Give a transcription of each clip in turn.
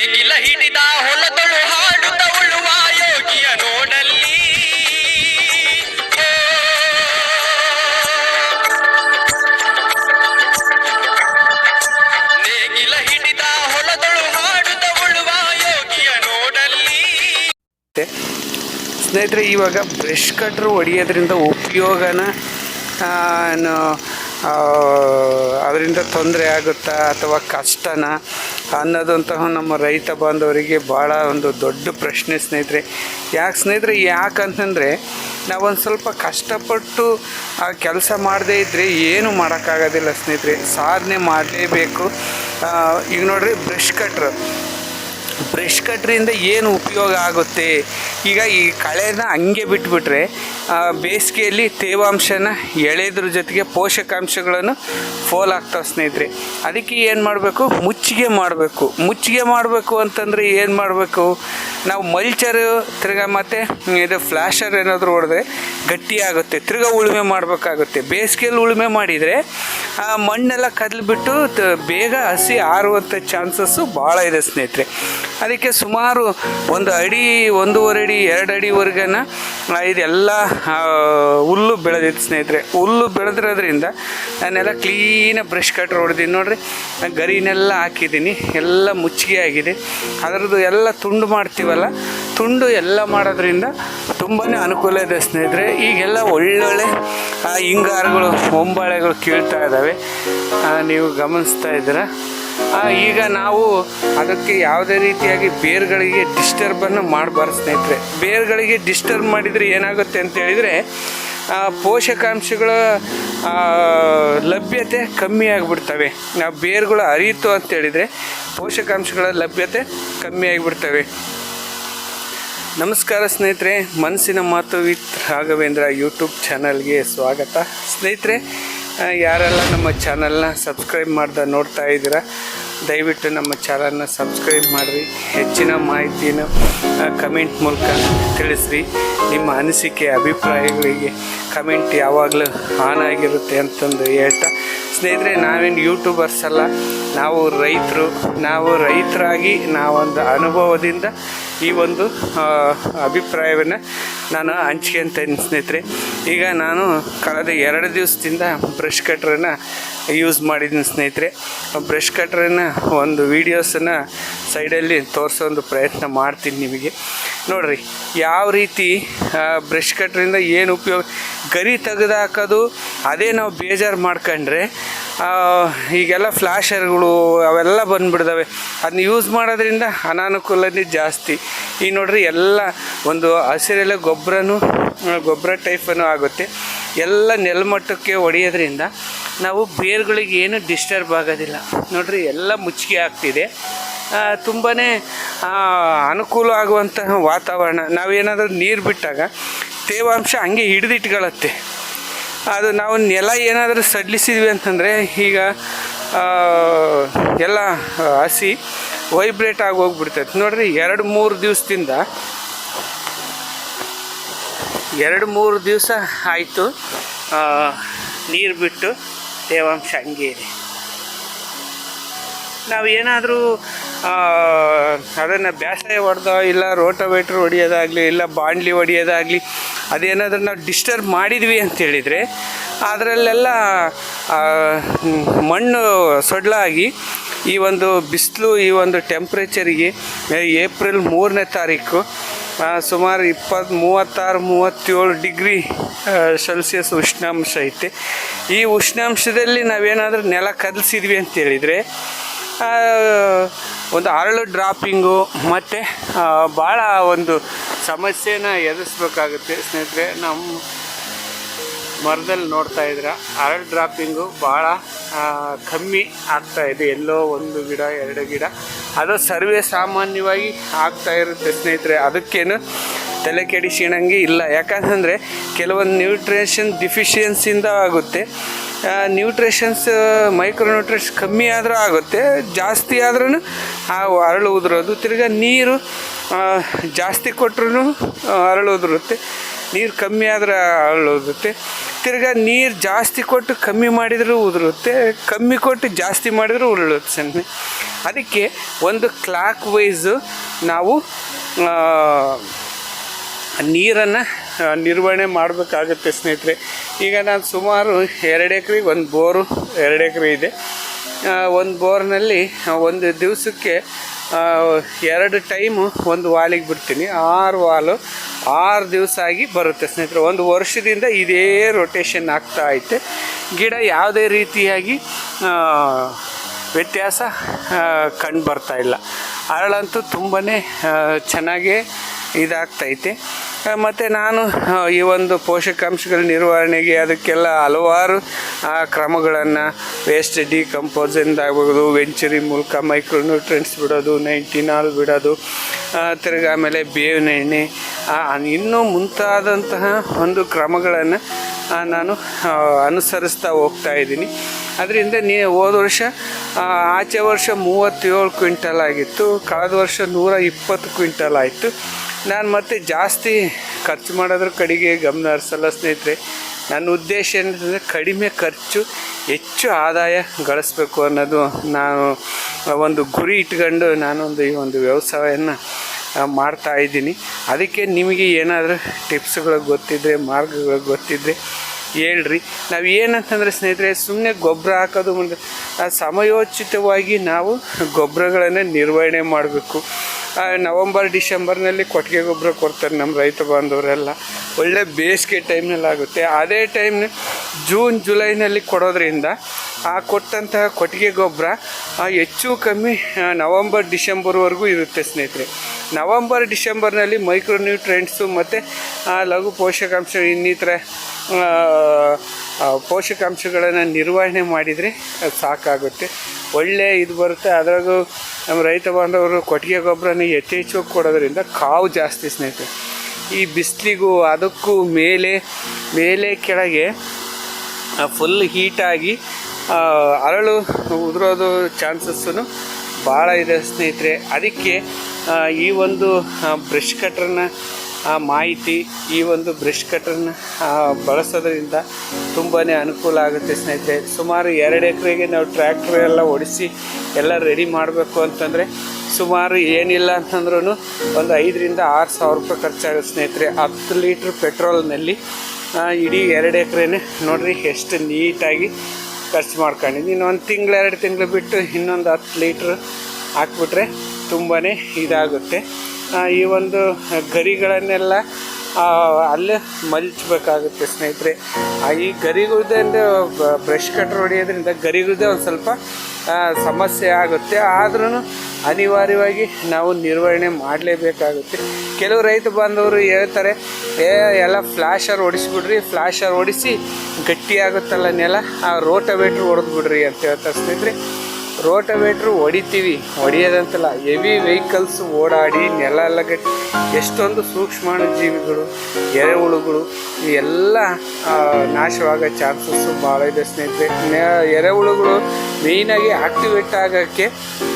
ನೇಗಿಲ ಹಿಡಿದ ಹೊಲದಳು ಹಾಡುತ್ತ ಉಳುವ ಯೋಗಿಯ ನೋಡಲ್ಲಿ ನೇಗಿಲ ಹಿಡಿದ ಹೊಲದಳು ಹಾಡುತ್ತ ಉಳುವ ಯೋಗಿಯ ನೋಡಲ್ಲಿ. ಸ್ನೇಹಿತರೆ, ಇವಾಗ ಬ್ರಷ್ ಕಟ್ರು ಹೊಡೆಯೋದ್ರಿಂದ ಉಪಯೋಗನ ಅದರಿಂದ ತೊಂದರೆ ಆಗುತ್ತಾ ಅಥವಾ ಕಷ್ಟನ ಅನ್ನೋದಂತಹ ನಮ್ಮ ರೈತ ಬಾಂಧವರಿಗೆ ಭಾಳ ಒಂದು ದೊಡ್ಡ ಪ್ರಶ್ನೆ ಸ್ನೇಹಿತರೆ. ಯಾಕಂತಂದರೆ ನಾವೊಂದು ಸ್ವಲ್ಪ ಕಷ್ಟಪಟ್ಟು ಆ ಕೆಲಸ ಮಾಡದೇ ಇದ್ದರೆ ಏನು ಮಾಡೋಕ್ಕಾಗೋದಿಲ್ಲ ಸ್ನೇಹಿತರೆ, ಸಾಧನೆ ಮಾಡಲೇಬೇಕು. ಈಗ ನೋಡ್ರಿ, ಬ್ರಷ್ ಕಟ್ರಿಂದ ಏನು ಉಪಯೋಗ ಆಗುತ್ತೆ? ಈಗ ಈ ಕಳೆನ ಹಂಗೆ ಬಿಟ್ಬಿಟ್ರೆ ಬೇಸಿಗೆಯಲ್ಲಿ ತೇವಾಂಶನ ಎಳೆದ್ರ ಜೊತೆಗೆ ಪೋಷಕಾಂಶಗಳನ್ನು ಆಗ್ತಾವೆ ಸ್ನೇಹಿತರೆ. ಅದಕ್ಕೆ ಏನು ಮಾಡಬೇಕು? ಮುಚ್ಚಿಗೆ ಮಾಡಬೇಕು ಅಂತಂದರೆ ಏನು ಮಾಡಬೇಕು? ನಾವು ಮಲ್ಚರು ಮತ್ತು ಇದು ಫ್ಲ್ಯಾಶರ್ ಏನಾದರೂ ಹೊಡೆದ್ರೆ ಗಟ್ಟಿಯಾಗುತ್ತೆ, ಉಳುಮೆ ಮಾಡಬೇಕಾಗುತ್ತೆ. ಬೇಸಿಗೆಯಲ್ಲಿ ಉಳುಮೆ ಮಾಡಿದರೆ ಮಣ್ಣೆಲ್ಲ ಕದಲಿಬಿಟ್ಟು ಬೇಗ ಹಸಿ ಆರುವಂಥ ಚಾನ್ಸಸ್ಸು ಭಾಳ ಇದೆ ಸ್ನೇಹಿತರೆ. ಅದಕ್ಕೆ ಸುಮಾರು 1 ಅಡಿ 1.5 ಅಡಿ 2 ಅಡಿವರೆಗನ ಇದೆಲ್ಲ ಹುಲ್ಲು ಬೆಳೆದಿತ್ತು ಸ್ನೇಹಿತರೆ. ಹುಲ್ಲು ಬೆಳೆದಿರೋದ್ರಿಂದ ನಾನೆಲ್ಲ ಕ್ಲೀನಾಗಿ ಬ್ರಷ್ ಕಟ್ರ್ ಹೊಡೆದೀನಿ ನೋಡಿರಿ. ಗರಿನೆಲ್ಲ ಹಾಕಿದ್ದೀನಿ, ಎಲ್ಲ ಮುಚ್ಚಿಗೆ ಆಗಿದೆ. ಅದರದ್ದು ಎಲ್ಲ ತುಂಡು ಮಾಡ್ತೀವಲ್ಲ, ತುಂಡು ಎಲ್ಲ ಮಾಡೋದ್ರಿಂದ ತುಂಬಾ ಅನುಕೂಲ ಇದೆ ಸ್ನೇಹಿತರೆ. ಈಗೆಲ್ಲ ಒಳ್ಳೊಳ್ಳೆ ಹಿಂಗಾರುಗಳು, ಹೊಂಬಾಳೆಗಳು ಕೀಳ್ತಾ ಇದ್ದಾವೆ, ನೀವು ಗಮನಿಸ್ತಾ ಇದ್ದೀರಾ. ಈಗ ನಾವು ಅದಕ್ಕೆ ಯಾವುದೇ ರೀತಿಯಾಗಿ ಬೇರುಗಳಿಗೆ ಡಿಸ್ಟರ್ಬನ್ನು ಮಾಡಬಾರ್ದು ಸ್ನೇಹಿತರೆ. ಬೇರುಗಳಿಗೆ ಡಿಸ್ಟರ್ಬ್ ಮಾಡಿದರೆ ಏನಾಗುತ್ತೆ ಅಂತ ಹೇಳಿದರೆ ಪೋಷಕಾಂಶಗಳ ಲಭ್ಯತೆ ಕಮ್ಮಿ ಆಗಿಬಿಡ್ತವೆ. ನಾವು ಬೇರುಗಳು ಹರಿಯಿತು ಅಂತೇಳಿದರೆ ಪೋಷಕಾಂಶಗಳ ಲಭ್ಯತೆ ಕಮ್ಮಿ ಆಗಿಬಿಡ್ತವೆ. ನಮಸ್ಕಾರ ಸ್ನೇಹಿತರೆ, ಮನಸ್ಸಿನ ಮಾತು ವಿತ್ ರಾಘವೇಂದ್ರ ಯೂಟ್ಯೂಬ್ ಚಾನಲ್ಗೆ ಸ್ವಾಗತ. ಸ್ನೇಹಿತರೆ, ಯಾರೆಲ್ಲ ನಮ್ಮ ಚಾನಲ್ನ ಸಬ್ಸ್ಕ್ರೈಬ್ ಮಾಡ್ದೆ ನೋಡ್ತಾ ಇದ್ದೀರಾ, ದಯವಿಟ್ಟು ನಮ್ಮ ಚಾನಲ್ನ ಸಬ್ಸ್ಕ್ರೈಬ್ ಮಾಡಿರಿ. ಹೆಚ್ಚಿನ ಮಾಹಿತಿನ ಕಮೆಂಟ್ ಮೂಲಕ ತಿಳಿಸ್ರಿ. ನಿಮ್ಮ ಅನಿಸಿಕೆ ಅಭಿಪ್ರಾಯಗಳಿಗೆ ಕಮೆಂಟ್ ಯಾವಾಗಲೂ ಆನ್ ಆಗಿರುತ್ತೆ ಅಂತಂದು ಹೇಳ್ತಾ, ಸ್ನೇಹಿತರೆ, ನಾವೇನು ಯೂಟ್ಯೂಬರ್ಸ್ ಅಲ್ಲ, ನಾವು ರೈತರಾಗಿ ನಾವೊಂದು ಅನುಭವದಿಂದ ಈ ಒಂದು ಅಭಿಪ್ರಾಯವನ್ನು ನಾನು ಹಂಚ್ಕೊಳ್ತೀನಿ ಸ್ನೇಹಿತರೆ. ಈಗ ನಾನು ಕಳೆದ 2 ದಿವಸದಿಂದ ಬ್ರಷ್ ಕಟ್ರನ್ನು ಯೂಸ್ ಮಾಡಿದ್ದೀನಿ ಸ್ನೇಹಿತರೆ. ಬ್ರಷ್ ಕಟ್ರನ್ನು ಒಂದು ವೀಡಿಯೋಸನ್ನು ಸೈಡಲ್ಲಿ ತೋರಿಸೋ ಒಂದು ಪ್ರಯತ್ನ ಮಾಡ್ತೀನಿ ನಿಮಗೆ. ನೋಡಿರಿ, ಯಾವ ರೀತಿ ಬ್ರಷ್ ಕಟ್ರಿಂದ ಏನು ಉಪಯೋಗ. ಗರಿ ತೆಗೆದು ಹಾಕೋದು ಅದೇ ನಾವು ಬೇಜಾರು ಮಾಡ್ಕೊಂಡ್ರೆ ಈಗೆಲ್ಲ ಫ್ಲ್ಯಾಶರ್ಗಳು ಅವೆಲ್ಲ ಬಂದುಬಿಡ್ತವೆ. ಅದನ್ನ ಯೂಸ್ ಮಾಡೋದ್ರಿಂದ ಅನಾನುಕೂಲನೇ ಜಾಸ್ತಿ. ಈಗ ನೋಡ್ರಿ, ಎಲ್ಲ ಒಂದು ಹಸಿರೆಲ್ಲ ಗೊಬ್ಬರ ಟೈಪನ್ನು ಆಗುತ್ತೆ. ಎಲ್ಲ ನೆಲಮಟ್ಟಕ್ಕೆ ಹೊಡೆಯೋದ್ರಿಂದ ನಾವು ಬೇರುಗಳಿಗೆ ಏನು ಡಿಸ್ಟರ್ಬ್ ಆಗೋದಿಲ್ಲ. ನೋಡ್ರಿ, ಎಲ್ಲ ಮುಚ್ಚಿಗೆ ಆಗ್ತಿದೆ. ತುಂಬಾ ಅನುಕೂಲ ಆಗುವಂತಹ ವಾತಾವರಣ. ನಾವೇನಾದರೂ ನೀರು ಬಿಟ್ಟಾಗ ತೇವಾಂಶ ಹಂಗೆ ಹಿಡಿದಿಟ್ಕೊಳ್ಳುತ್ತೆ. ಅದು ನಾವು ನೆಲ ಏನಾದರೂ ಸಡಿಲಿಸಿದ್ವಿ ಅಂತಂದರೆ ಈಗ ಎಲ್ಲ ಹಸಿ ವೈಬ್ರೇಟ್ ಆಗಿ ಹೋಗ್ಬಿಡ್ತೈತೆ. ನೋಡಿರಿ, 2-3 ದಿವಸದಿಂದ 2-3 ದಿವಸ ಆಯಿತು ನೀರು ಬಿಟ್ಟು, ತೇವಾಂಶ ಹಂಗೆ ಇದೆ. ನಾವು ಏನಾದರೂ ಅದನ್ನು ಬೇಸಾಯ ಹೊಡೆದೋ ಇಲ್ಲ ರೋಟೋವೇಟ್ರ್ ಹೊಡೆಯೋದಾಗಲಿ ಇಲ್ಲ ಬಾಂಡ್ಲಿ ಹೊಡೆಯೋದಾಗಲಿ ಅದೇನಾದರೂ ನಾವು ಡಿಸ್ಟರ್ಬ್ ಮಾಡಿದ್ವಿ ಅಂತೇಳಿದರೆ ಅದರಲ್ಲೆಲ್ಲ ಮಣ್ಣು ಸೊಡ್ಲಾಗಿ ಈ ಒಂದು ಬಿಸಿಲು, ಈ ಒಂದು ಟೆಂಪ್ರೇಚರಿಗೆ ಏಪ್ರಿಲ್ 3ನೇ ತಾರೀಕು ಸುಮಾರು 36-37 ಡಿಗ್ರಿ ಸೆಲ್ಸಿಯಸ್ ಉಷ್ಣಾಂಶ ಐತೆ. ಈ ಉಷ್ಣಾಂಶದಲ್ಲಿ ನಾವೇನಾದರೂ ನೆಲ ಕದಲಿಸಿದ್ವಿ ಅಂತೇಳಿದರೆ ಒಂದು ಅರಳು ಡ್ರಾಪಿಂಗು ಮತ್ತು ಭಾಳ ಒಂದು ಸಮಸ್ಯೆನ ಎದುರಿಸ್ಬೇಕಾಗುತ್ತೆ ಸ್ನೇಹಿತರೆ. ನಮ್ಮ ಮರದಲ್ಲಿ ನೋಡ್ತಾ ಇದ್ರೆ ಅರಳು ಡ್ರಾಪಿಂಗು ಭಾಳ ಕಮ್ಮಿ ಆಗ್ತಾಯಿದೆ. ಎಲ್ಲೋ 1 ಗಿಡ 2 ಗಿಡ ಅದು ಸರ್ವೇ ಸಾಮಾನ್ಯವಾಗಿ ಆಗ್ತಾ ಇರುತ್ತೆ ಸ್ನೇಹಿತರೆ. ಅದಕ್ಕೇನು ತಲೆ ಕೆಡಿಸಿಣಂಗೆ ಇಲ್ಲ. ಯಾಕಂತಂದರೆ ಕೆಲವೊಂದು ನ್ಯೂಟ್ರಿಷನ್ ಡಿಫಿಷಿಯನ್ಸಿಂದ ಆಗುತ್ತೆ. ನ್ಯೂಟ್ರಿಷನ್ಸ್ ಮೈಕ್ರೋನ್ಯೂಟ್ರಿಷನ್ಸ್ ಕಮ್ಮಿ ಆದರೂ ಆಗುತ್ತೆ, ಜಾಸ್ತಿ ಆದ್ರೂ ಆ ಅರಳು ಉದುರೋದು. ತಿರ್ಗಿ ನೀರು ಜಾಸ್ತಿ ಕೊಟ್ಟರು ಅರಳು ಉದುರುತ್ತೆ. ನೀರು ಕಮ್ಮಿ ಆದ್ರೆ ಉದುರುತ್ತೆ. ತಿರ್ಗಾ ನೀರು ಜಾಸ್ತಿ ಕೊಟ್ಟು ಕಮ್ಮಿ ಮಾಡಿದರೂ ಉದುರುತ್ತೆ, ಕಮ್ಮಿ ಕೊಟ್ಟು ಜಾಸ್ತಿ ಮಾಡಿದರೂ ಉರುಳುತ್ತೆ ಸ್ನೇಹಿತರೆ. ಅದಕ್ಕೆ ಒಂದು ಕ್ಲಾಕ್ ವೈಸು ನಾವು ನೀರನ್ನು ನಿರ್ವಹಣೆ ಮಾಡಬೇಕಾಗುತ್ತೆ ಸ್ನೇಹಿತರೆ. ಈಗ ನಾನು ಸುಮಾರು 2 ಎಕರೆಗೆ ಒಂದು ಬೋರು 2 ಎಕರೆ ಇದೆ. ಒಂದು ಬೋರ್ನಲ್ಲಿ ಒಂದು ದಿವಸಕ್ಕೆ 2 ಟೈಮು ಒಂದು ವಾಲಿಗೆ ಬಿಡ್ತೀನಿ. 6 ವಾಲು 6 ದಿವಸ ಆಗಿ ಬರುತ್ತೆ ಸ್ನೇಹಿತರೆ. ಒಂದು ವರ್ಷದಿಂದ ಇದೇ ರೊಟೇಷನ್ ಆಗ್ತಾ ಐತೆ. ಗಿಡ ಯಾವುದೇ ರೀತಿಯಾಗಿ ವ್ಯತ್ಯಾಸ ಕಂಡು ಬರ್ತಾ ಇಲ್ಲ. ಅರಳಂತೂ ತುಂಬಾ ಚೆನ್ನಾಗೇ ಇದಾಗ್ತೈತೆ. ಮತ್ತು ನಾನು ಈ ಒಂದು ಪೋಷಕಾಂಶಗಳ ನಿರ್ವಹಣೆಗೆ ಅದಕ್ಕೆಲ್ಲ ಹಲವಾರು ಕ್ರಮಗಳನ್ನು ವೇಸ್ಟ್ ಡಿಕಂಪೋಸಿಂದ ಆಗ್ಬೋದು, ವೆಂಚುರಿ ಮೂಲಕ ಮೈಕ್ರೋನ್ಯೂಟ್ರೆಂಟ್ಸ್ ಬಿಡೋದು, 19 ಬಿಡೋದು, ತಿರ್ಗಿ ಆಮೇಲೆ ಬೇವಿನ ಎಣ್ಣೆ, ಇನ್ನೂ ಮುಂತಾದಂತಹ ಒಂದು ಕ್ರಮಗಳನ್ನು ನಾನು ಅನುಸರಿಸ್ತಾ ಹೋಗ್ತಾ ಇದ್ದೀನಿ. ಅದರಿಂದ ಹೋದ ವರ್ಷ ಆಚೆ ವರ್ಷ 37 ಕ್ವಿಂಟಲ್ ಆಗಿತ್ತು, ಕಳೆದ ವರ್ಷ 120 ಕ್ವಿಂಟಲ್ ಆಯಿತು. ನಾನು ಮತ್ತೆ ಜಾಸ್ತಿ ಖರ್ಚು ಮಾಡೋದ್ರ ಕಡೆಗೆ ಗಮನ ಹರಿಸಲ್ಲ ಸ್ನೇಹಿತರೆ. ನನ್ನ ಉದ್ದೇಶ ಏನಂತಂದರೆ ಕಡಿಮೆ ಖರ್ಚು ಹೆಚ್ಚು ಆದಾಯ ಗಳಿಸ್ಬೇಕು ಅನ್ನೋದು ನಾನು ಒಂದು ಗುರಿ ಇಟ್ಕೊಂಡು ನಾನೊಂದು ಈ ಒಂದು ವ್ಯವಸಾಯನ ಮಾಡ್ತಾ ಇದ್ದೀನಿ. ಅದಕ್ಕೆ ನಿಮಗೆ ಏನಾದರೂ ಟಿಪ್ಸ್ಗಳು ಗೊತ್ತಿದ್ದರೆ, ಮಾರ್ಗಗಳು ಗೊತ್ತಿದ್ದರೆ ಹೇಳ್ರಿ. ನಾವು ಏನಂತಂದರೆ ಸ್ನೇಹಿತರೆ, ಸುಮ್ಮನೆ ಗೊಬ್ಬರ ಹಾಕೋದು ಮುಂದೆ ಸಮಯೋಚಿತವಾಗಿ ನಾವು ಗೊಬ್ಬರಗಳನ್ನು ನಿರ್ವಹಣೆ ಮಾಡಬೇಕು. ನವಂಬರ್ ಡಿಸೆಂಬರ್ನಲ್ಲಿ ಕೊಟ್ಟಿಗೆ ಗೊಬ್ಬರ ಕೊಡ್ತಾರೆ ನಮ್ಮ ರೈತ ಬಾಂಧವರೆಲ್ಲ. ಒಳ್ಳೆ ಬೇಸಿಗೆ ಟೈಮ್ನಲ್ಲಿ ಆಗುತ್ತೆ. ಅದೇ ಟೈಮ್ನ ಜೂನ್ ಜುಲೈನಲ್ಲಿ ಕೊಡೋದ್ರಿಂದ ಆ ಕೊಟ್ಟಂತಹ ಕೊಟ್ಟಿಗೆ ಗೊಬ್ಬರ ಹೆಚ್ಚು ಕಮ್ಮಿ ನವಂಬರ್ ಡಿಸೆಂಬರ್ವರೆಗೂ ಇರುತ್ತೆ ಸ್ನೇಹಿತರೆ. ನವಂಬರ್ ಡಿಸೆಂಬರ್ನಲ್ಲಿ ಮೈಕ್ರೋನ್ಯೂಟ್ರೆಂಟ್ಸು ಮತ್ತು ಲಘು ಪೋಷಕಾಂಶ ಇನ್ನಿತರ ಪೋಷಕಾಂಶಗಳನ್ನು ನಿರ್ವಹಣೆ ಮಾಡಿದರೆ ಸಾಕಾಗುತ್ತೆ. ಒಳ್ಳೆ ಇದು ಬರುತ್ತೆ. ಅದರಾಗೂ ನಮ್ಮ ರೈತ ಬಾಂಧವರು ಕೊಟ್ಟಿಗೆ ಗೊಬ್ಬರನ ಯಥೇಚ್ಛವಾಗಿ ಕೊಡೋದ್ರಿಂದ ಕಾವು ಜಾಸ್ತಿ ಸ್ನೇಹಿತರೆ. ಈ ಬಿಸಿಲಿಗೂ ಅದಕ್ಕೂ ಮೇಲೆ ಕೆಳಗೆ ಫುಲ್ ಹೀಟಾಗಿ ಅರಳು ಉದುರೋದು ಚಾನ್ಸಸ್ಸು ಭಾಳ ಇದೆ ಸ್ನೇಹಿತರೆ. ಅದಕ್ಕೆ ಈ ಒಂದು ಬ್ರಷ್ ಕಟ್ರನ್ನ ಮಾಹಿತಿ, ಈ ಒಂದು ಬ್ರಷ್ ಕಟ್ರನ್ನ ಬಳಸೋದ್ರಿಂದ ತುಂಬಾ ಅನುಕೂಲ ಆಗುತ್ತೆ ಸ್ನೇಹಿತರೆ. ಸುಮಾರು 2 ಎಕರೆಗೆ ನಾವು ಟ್ರ್ಯಾಕ್ಟ್ರ್ ಎಲ್ಲ ಓಡಿಸಿ ಎಲ್ಲ ರೆಡಿ ಮಾಡಬೇಕು ಅಂತಂದರೆ ಸುಮಾರು ಏನಿಲ್ಲ ಅಂತಂದ್ರೂ ಒಂದು 5,000 ರಿಂದ 6,000 ರೂಪಾಯಿ ಖರ್ಚಾಗುತ್ತೆ ಸ್ನೇಹಿತರೆ. 10 ಲೀಟ್ರ್ ಪೆಟ್ರೋಲ್ನಲ್ಲಿ ಇಡೀ 2 ಎಕರೆನೇ ನೋಡಿರಿ ಎಷ್ಟು ನೀಟಾಗಿ ಖರ್ಚು ಮಾಡ್ಕೊಂಡಿದ್ದೀನಿ. ಇನ್ನು 1 ತಿಂಗಳು 2 ತಿಂಗಳು ಬಿಟ್ಟು ಇನ್ನೊಂದು 10 ಲೀಟ್ರ್ ಹಾಕ್ಬಿಟ್ರೆ ತುಂಬಾ ಇದಾಗುತ್ತೆ. ಈ ಒಂದು ಗರಿಗಳನ್ನೆಲ್ಲ ಅಲ್ಲೇ ಮಲ್ಚಬೇಕಾಗುತ್ತೆ ಸ್ನೇಹಿತರೆ. ಈ ಗರಿಗಳದ್ದೇ ಬ್ರಷ್ ಕಟ್ರ್ ಹೊಡೆಯೋದ್ರಿಂದ ಗರಿಗಳದ್ದೇ ಒಂದು ಸ್ವಲ್ಪ ಸಮಸ್ಯೆ ಆಗುತ್ತೆ. ಆದ್ರೂ ಅನಿವಾರ್ಯವಾಗಿ ನಾವು ನಿರ್ವಹಣೆ ಮಾಡಲೇಬೇಕಾಗುತ್ತೆ. ಕೆಲವು ರೈತ ಬಾಂಧವರು ಹೇಳ್ತಾರೆ, ಎಲ್ಲ ಫ್ಲ್ಯಾಶರ್ ಹೊಡಿಸ್ಬಿಡ್ರಿ, ಫ್ಲ್ಯಾಶರ್ ಹೊಡಿಸಿ ಗಟ್ಟಿಯಾಗುತ್ತಲ್ಲ ನೆಲ, ಆ ರೋಟವೇಟ್ರ್ ಹೊಡೆದು ಬಿಡ್ರಿ ಅಂತ ಹೇಳ್ತಾರೆ ಸ್ನೇಹಿತರೆ. ರೋಟವೇಟ್ರು ಹೊಡಿತೀವಿ, ಹೊಡೆಯೋದಂತಲ್ಲ, ಹೆವಿ ವೆಹಿಕಲ್ಸ್ ಓಡಾಡಿ ನೆಲ ಎಲ್ಲ ಗಟ್ಟಿ ಎಷ್ಟೊಂದು ಸೂಕ್ಷ್ಮಾಣು ಜೀವಿಗಳು, ಎರೆಹುಳುಗಳು ಎಲ್ಲ ನಾಶವಾಗೋ ಚಾನ್ಸಸ್ಸು ಭಾಳ ಇದೆ ಸ್ನೇಹಿತರೆ. ಎರೆಹುಳುಗಳು ಮೇಯ್ನಾಗಿ ಆಕ್ಟಿವೇಟ್ ಆಗೋಕ್ಕೆ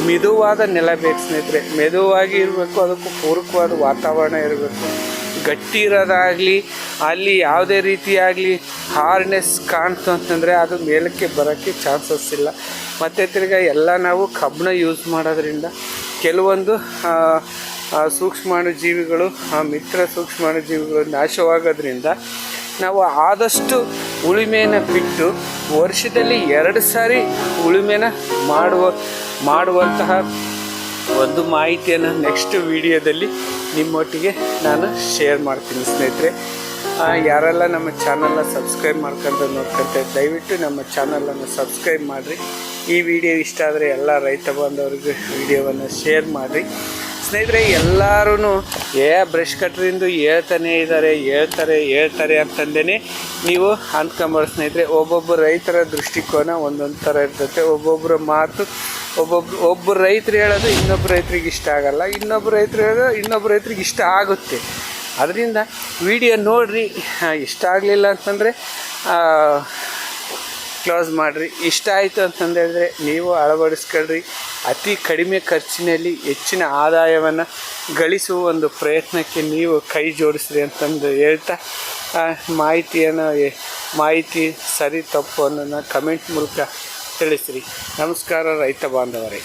ಮೆದುವಾದ ನೆಲ ಬೇಕು ಸ್ನೇಹಿತರೆ. ಮೆದುವಾಗಿ ಇರಬೇಕು, ಅದಕ್ಕೂ ಪೂರಕವಾದ ವಾತಾವರಣ ಇರಬೇಕು. ಗಟ್ಟಿ ಇರೋದಾಗಲಿ, ಅಲ್ಲಿ ಯಾವುದೇ ರೀತಿಯಾಗಲಿ ಹಾರ್ನೆಸ್ ಕಾಣ್ತು ಅಂತಂದರೆ ಅದು ಮೇಲಕ್ಕೆ ಬರೋಕ್ಕೆ ಚಾನ್ಸಸ್ ಇಲ್ಲ. ಮತ್ತು ತಿರ್ಗಿ ಎಲ್ಲ ನಾವು ಕಬ್ಬಣ ಯೂಸ್ ಮಾಡೋದ್ರಿಂದ ಕೆಲವೊಂದು ಸೂಕ್ಷ್ಮಾಣು ಜೀವಿಗಳು, ಮಿತ್ರ ಸೂಕ್ಷ್ಮಾಣು ಜೀವಿಗಳು ನಾಶವಾಗೋದ್ರಿಂದ ನಾವು ಆದಷ್ಟು ಉಳುಮೆಯನ್ನು ಬಿಟ್ಟು ವರ್ಷದಲ್ಲಿ 2 ಸಾರಿ ಉಳುಮೆನ ಮಾಡುವಂತಹ ಒಂದು ಮಾಹಿತಿಯನ್ನು ನೆಕ್ಸ್ಟ್ ವಿಡಿಯೋದಲ್ಲಿ ನಿಮ್ಮೊಟ್ಟಿಗೆ ನಾನು ಶೇರ್ ಮಾಡ್ತೀನಿ ಸ್ನೇಹಿತರೆ. ಯಾರೆಲ್ಲ ನಮ್ಮ ಚಾನಲ್ನ ಸಬ್ಸ್ಕ್ರೈಬ್ ನೋಡ್ಕೊಂತ ದಯವಿಟ್ಟು ನಮ್ಮ ಚಾನಲನ್ನು ಸಬ್ಸ್ಕ್ರೈಬ್ ಮಾಡಿರಿ. ಈ ವಿಡಿಯೋ ಇಷ್ಟ ಆದರೆ ಎಲ್ಲ ರೈತ ಬಾಂಧವರಿಗೂ ವಿಡಿಯೋವನ್ನು ಶೇರ್ ಮಾಡಿರಿ ಸ್ನೇಹಿತರೆ. ಎಲ್ಲರೂ ಬ್ರಷ್ ಕಟ್ರಿಂದ ಹೇಳ್ತಾರೆ ಅಂತಂದೇ ನೀವು ಅಂದ್ಕೊಂಬಾರ್ದು ಸ್ನೇಹಿತರೆ. ಒಬ್ಬೊಬ್ಬರು ರೈತರ ದೃಷ್ಟಿಕೋನ ಒಂದೊಂದು ಥರ ಇರ್ತೈತೆ. ಒಬ್ಬೊಬ್ಬರ ಮಾತು ಒಬ್ಬರು ರೈತರು ಹೇಳೋದು ಇನ್ನೊಬ್ಬರು ರೈತರಿಗೆ ಇಷ್ಟ ಆಗಲ್ಲ, ಇನ್ನೊಬ್ಬರು ರೈತರು ಹೇಳೋದು ಇನ್ನೊಬ್ಬರು ರೈತರಿಗೆ ಇಷ್ಟ ಆಗುತ್ತೆ. ಅದರಿಂದ ವಿಡಿಯೋ ನೋಡಿರಿ. ಇಷ್ಟ ಆಗಲಿಲ್ಲ ಅಂತಂದರೆ ಕ್ಲೋಸ್ ಮಾಡಿರಿ. ಇಷ್ಟ ಆಯಿತು ಅಂತಂದೇಳಿದ್ರೆ ನೀವು ಅಳವಡಿಸ್ಕೊಳ್ರಿ. ಅತಿ ಕಡಿಮೆ ಖರ್ಚಿನಲ್ಲಿ ಹೆಚ್ಚಿನ ಆದಾಯವನ್ನು ಗಳಿಸುವ ಒಂದು ಪ್ರಯತ್ನಕ್ಕೆ ನೀವು ಕೈ ಜೋಡಿಸ್ರಿ ಅಂತಂದು ಹೇಳ್ತಾ ಮಾಹಿತಿ ಸರಿ ತಪ್ಪು ಅನ್ನೋದನ್ನ ಕಮೆಂಟ್ ಮೂಲಕ ತಿಳಿಸ್ರಿ. ನಮಸ್ಕಾರ ರೈತ ಬಾಂಧವರೇ.